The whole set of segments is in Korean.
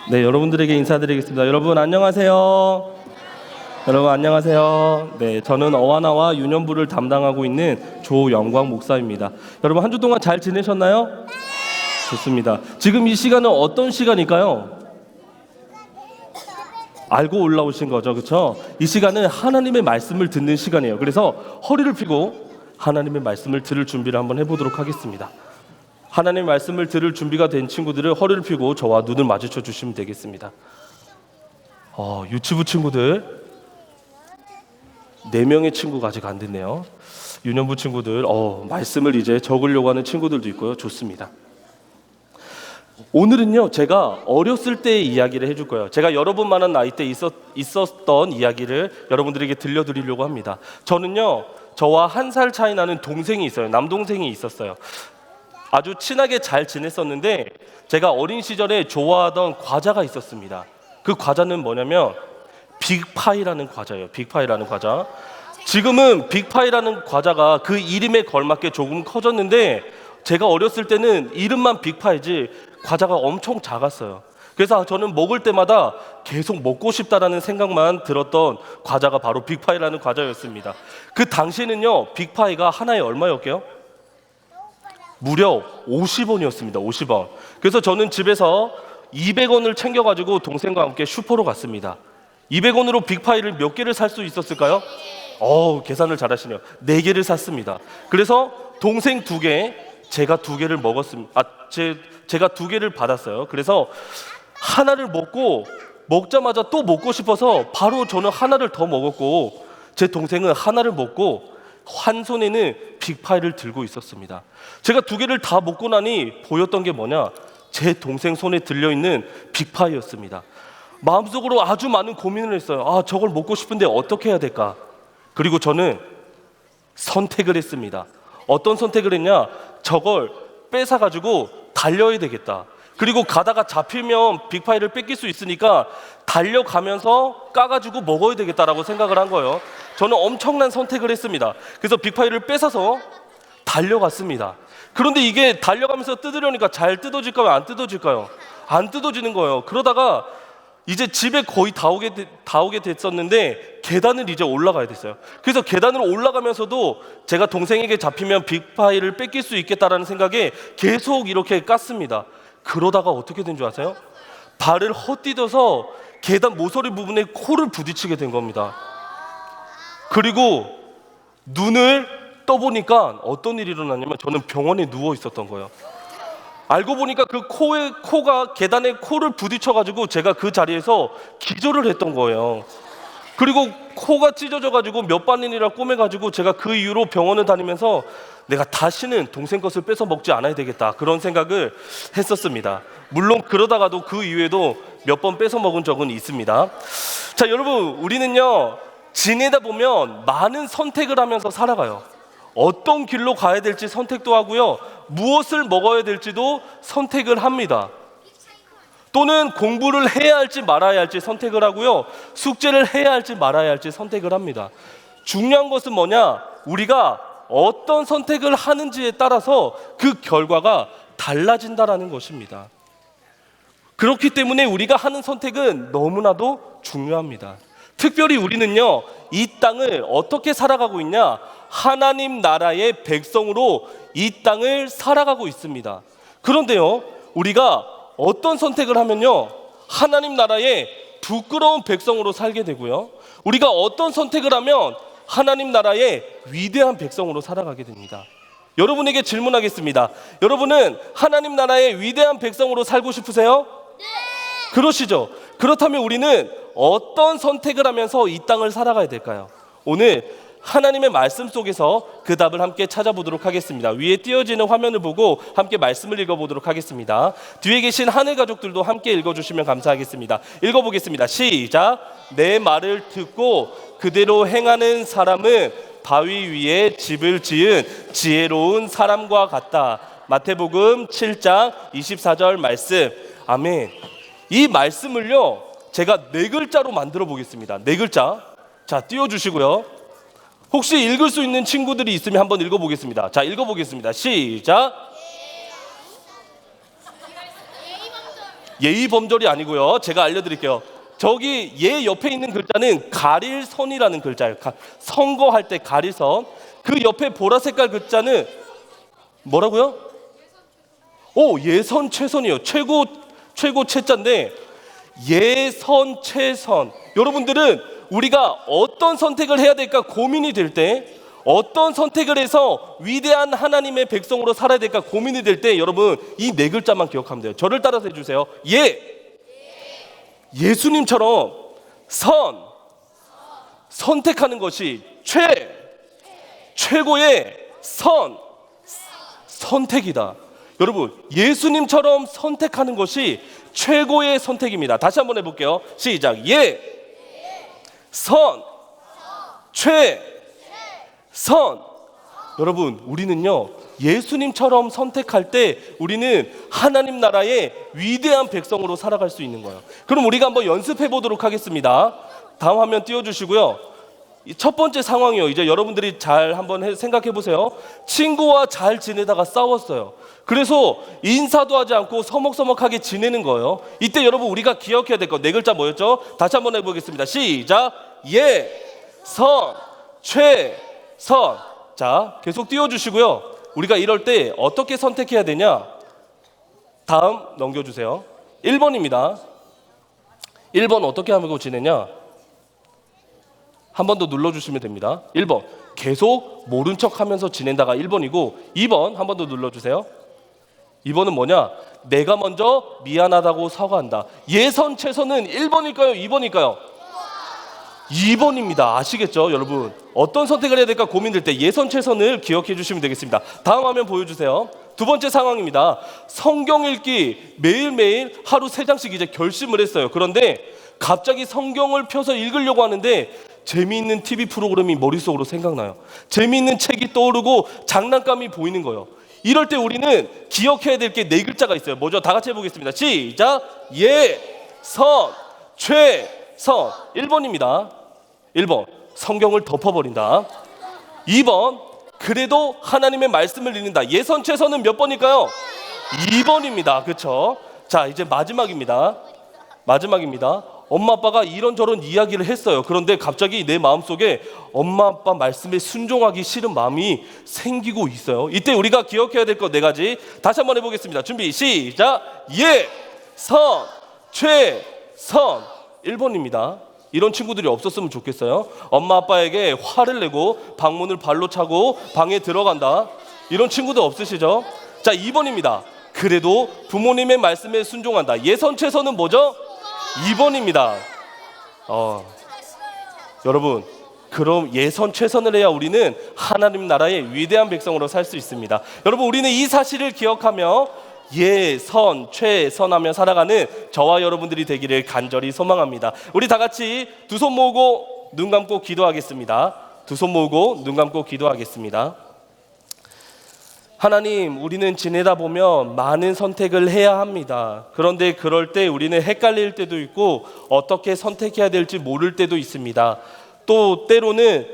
네, 여러분들에게 인사드리겠습니다. 여러분 안녕하세요. 여러분 안녕하세요. 네, 저는 어와나와 유년부를 담당하고 있는 조영광 목사입니다. 여러분 한 주 동안 잘 지내셨나요? 좋습니다. 지금 이 시간은 어떤 시간일까요? 알고 올라오신 거죠, 그렇죠? 이 시간은 하나님의 말씀을 듣는 시간이에요. 그래서 허리를 펴고 하나님의 말씀을 들을 준비를 한번 해보도록 하겠습니다. 하나님의 말씀을 들을 준비가 된 친구들은 허리를 펴고 저와 눈을 마주쳐 주시면 되겠습니다. 유치부 친구들 4명의 친구가 아직 안 됐네요. 유년부 친구들 말씀을 이제 적으려고 하는 친구들도 있고요. 좋습니다. 오늘은요, 제가 어렸을 때의 이야기를 해줄 거예요. 제가 여러분만한 나이 때 있었던 이야기를 여러분들에게 들려드리려고 합니다. 저는요, 저와 1살 차이 나는 동생이 있어요. 남동생이 있었어요. 아주 친하게 잘 지냈었는데 제가 어린 시절에 좋아하던 과자가 있었습니다. 그 과자는 뭐냐면 빅파이라는 과자예요. 빅파이라는 과자. 지금은 빅파이라는 과자가 그 이름에 걸맞게 조금 커졌는데 제가 어렸을 때는 이름만 빅파이지 과자가 엄청 작았어요. 그래서 저는 먹을 때마다 계속 먹고 싶다라는 생각만 들었던 과자가 바로 빅파이라는 과자였습니다. 그 당시에는요, 빅파이가 하나에 얼마였게요? 무려 50원이었습니다. 50원. 그래서 저는 집에서 200원을 챙겨가지고 동생과 함께 슈퍼로 갔습니다. 200원으로 빅파이를 몇 개를 살 수 있었을까요? 계산을 잘하시네요. 4개를 샀습니다. 그래서 동생 2개, 제가 2개를 먹었습니다. 제가 2개를 받았어요. 그래서 하나를 먹자마자 또 먹고 싶어서 바로 저는 하나를 더 먹었고 제 동생은 하나를 먹고 한 손에는 빅파이를 들고 있었습니다. 제가 2개를 다 먹고 나니 보였던 게 뭐냐? 제 동생 손에 들려있는 빅파이였습니다. 마음속으로 아주 많은 고민을 했어요. 저걸 먹고 싶은데 어떻게 해야 될까? 그리고 저는 선택을 했습니다. 어떤 선택을 했냐? 저걸 뺏어가지고 달려야 되겠다. 그리고 가다가 잡히면 빅파이를 뺏길 수 있으니까 달려가면서 까가지고 먹어야 되겠다라고 생각을 한 거예요. 저는 엄청난 선택을 했습니다. 그래서 빅파이를 뺏어서 달려갔습니다. 그런데 이게 달려가면서 뜯으려니까 잘 뜯어질까요? 안 뜯어질까요? 안 뜯어지는 거예요. 그러다가 이제 집에 거의 다 오게 됐었는데 계단을 이제 올라가야 됐어요. 그래서 계단을 올라가면서도 제가 동생에게 잡히면 빅파이를 뺏길 수 있겠다라는 생각에 계속 이렇게 깠습니다. 그러다가 어떻게 된 줄 아세요? 발을 헛디뎌서 계단 모서리 부분에 코를 부딪히게 된 겁니다. 그리고 눈을 떠보니까 어떤 일이 일어났냐면 저는 병원에 누워 있었던 거예요. 알고 보니까 그 코가 계단에 코를 부딪혀가지고 제가 그 자리에서 기절을 했던 거예요. 그리고 코가 찢어져가지고 몇 번이나 꼬매가지고 제가 그 이후로 병원을 다니면서 내가 다시는 동생 것을 뺏어 먹지 않아야 되겠다, 그런 생각을 했었습니다. 물론 그러다가도 그 이후에도 몇 번 뺏어 먹은 적은 있습니다. 자, 여러분, 우리는요, 지내다 보면 많은 선택을 하면서 살아가요. 어떤 길로 가야 될지 선택도 하고요, 무엇을 먹어야 될지도 선택을 합니다. 또는 공부를 해야 할지 말아야 할지 선택을 하고요, 숙제를 해야 할지 말아야 할지 선택을 합니다. 중요한 것은 뭐냐? 우리가 어떤 선택을 하는지에 따라서 그 결과가 달라진다라는 것입니다. 그렇기 때문에 우리가 하는 선택은 너무나도 중요합니다. 특별히 우리는요, 이 땅을 어떻게 살아가고 있냐? 하나님 나라의 백성으로 이 땅을 살아가고 있습니다. 그런데요, 우리가 어떤 선택을 하면요, 하나님 나라의 부끄러운 백성으로 살게 되고요, 우리가 어떤 선택을 하면 하나님 나라의 위대한 백성으로 살아가게 됩니다. 여러분에게 질문하겠습니다. 여러분은 하나님 나라의 위대한 백성으로 살고 싶으세요? 네. 그러시죠? 그렇다면 우리는 어떤 선택을 하면서 이 땅을 살아가야 될까요? 오늘 하나님의 말씀 속에서 그 답을 함께 찾아보도록 하겠습니다. 위에 띄어지는 화면을 보고 함께 말씀을 읽어보도록 하겠습니다. 뒤에 계신 하늘 가족들도 함께 읽어주시면 감사하겠습니다. 읽어보겠습니다. 시작. 내 말을 듣고 그대로 행하는 사람은 바위 위에 집을 지은 지혜로운 사람과 같다. 마태복음 7장 24절 말씀. 아멘. 이 말씀을요, 제가 4글자로 만들어 보겠습니다. 4글자. 자, 띄워주시고요. 혹시 읽을 수 있는 친구들이 있으면 한번 읽어보겠습니다. 자, 읽어보겠습니다. 시작. 예의 범절이 아니고요. 제가 알려드릴게요. 저기 예 옆에 있는 글자는 가릴 선이라는 글자예요. 선거할 때 가릴 선. 그 옆에 보라 색깔 글자는 뭐라고요? 오, 예선 최선이요. 최고 최자인데 예선 최선. 여러분들은 우리가 어떤 선택을 해야 될까 고민이 될 때, 어떤 선택을 해서 위대한 하나님의 백성으로 살아야 될까 고민이 될 때, 여러분 이 네 글자만 기억하면 돼요. 저를 따라서 해주세요. 예수님처럼 선택하는 것이 최고의 선택이다. 여러분, 예수님처럼 선택하는 것이 최고의 선택입니다. 다시 한번 해볼게요. 시작. 여러분, 우리는요 예수님처럼 선택할 때 우리는 하나님 나라의 위대한 백성으로 살아갈 수 있는 거예요. 그럼 우리가 한번 연습해 보도록 하겠습니다. 다음 화면 띄워주시고요. 첫 번째 상황이요. 이제 여러분들이 잘 한번 생각해 보세요. 친구와 잘 지내다가 싸웠어요. 그래서 인사도 하지 않고 서먹서먹하게 지내는 거예요. 이때 여러분 우리가 기억해야 될 거 네 글자 뭐였죠? 다시 한번 해보겠습니다. 시작. 최선. 자, 계속 띄워주시고요. 우리가 이럴 때 어떻게 선택해야 되냐? 다음 넘겨주세요. 1번입니다. 1번 어떻게 하고 지내냐? 한 번 더 눌러주시면 됩니다. 1번 계속 모른 척하면서 지낸다가 1번이고, 2번 한 번 더 눌러주세요. 2번은 뭐냐? 내가 먼저 미안하다고 사과한다. 예선 최선은 1번일까요? 2번일까요? 2번입니다. 아시겠죠 여러분? 어떤 선택을 해야 될까 고민될 때 예선 최선을 기억해 주시면 되겠습니다. 다음 화면 보여주세요. 두 번째 상황입니다. 성경 읽기 매일매일 하루 3장씩 이제 결심을 했어요. 그런데 갑자기 성경을 펴서 읽으려고 하는데 재미있는 TV 프로그램이 머릿속으로 생각나요. 재미있는 책이 떠오르고 장난감이 보이는 거예요. 이럴 때 우리는 기억해야 될 게 네 글자가 있어요. 뭐죠? 다 같이 해보겠습니다. 시작. 최선. 1번입니다. 1번 성경을 덮어버린다. 2번 그래도 하나님의 말씀을 읽는다. 예선 최선은 몇 번일까요? 2번입니다. 그렇죠? 자, 이제 마지막입니다. 엄마 아빠가 이런저런 이야기를 했어요. 그런데 갑자기 내 마음속에 엄마 아빠 말씀에 순종하기 싫은 마음이 생기고 있어요. 이때 우리가 기억해야 될 것 네 가지 다시 한번 해보겠습니다. 준비 시작. 최선. 1번입니다. 이런 친구들이 없었으면 좋겠어요. 엄마 아빠에게 화를 내고 방문을 발로 차고 방에 들어간다. 이런 친구들 없으시죠? 자, 2번입니다. 그래도 부모님의 말씀에 순종한다. 예선 최선은 뭐죠? 2번입니다. 여러분, 그럼 예선 최선을 해야 우리는 하나님 나라의 위대한 백성으로 살 수 있습니다. 여러분, 우리는 이 사실을 기억하며 예선 최선하며 살아가는 저와 여러분들이 되기를 간절히 소망합니다. 우리 다 같이 두 손 모으고 눈 감고 기도하겠습니다. 하나님, 우리는 지내다 보면 많은 선택을 해야 합니다. 그런데 그럴 때 우리는 헷갈릴 때도 있고 어떻게 선택해야 될지 모를 때도 있습니다. 또 때로는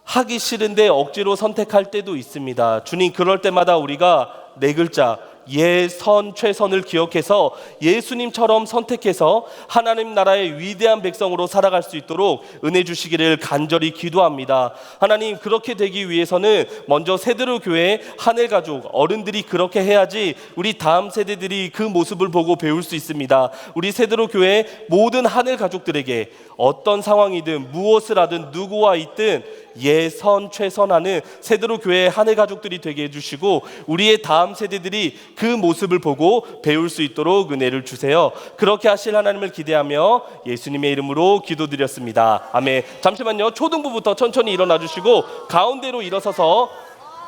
하기 싫은데 억지로 선택할 때도 있습니다. 주님, 그럴 때마다 우리가 네 글자 예선 최선을 기억해서 예수님처럼 선택해서 하나님 나라의 위대한 백성으로 살아갈 수 있도록 은혜 주시기를 간절히 기도합니다. 하나님, 그렇게 되기 위해서는 먼저 세드로 교회 하늘 가족 어른들이 그렇게 해야지 우리 다음 세대들이 그 모습을 보고 배울 수 있습니다. 우리 세드로 교회 모든 하늘 가족들에게 어떤 상황이든 무엇을 하든 누구와 있든 예선 최선하는 세드로 교회의 하늘 가족들이 되게 해주시고 우리의 다음 세대들이 그 모습을 보고 배울 수 있도록 은혜를 주세요. 그렇게 하실 하나님을 기대하며 예수님의 이름으로 기도드렸습니다. 아멘. 잠시만요. 초등부부터 천천히 일어나 주시고 가운데로 일어서서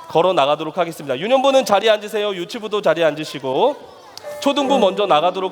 걸어 나가도록 하겠습니다. 유년부는 자리에 앉으세요. 유치부도 자리에 앉으시고 초등부 먼저 나가도록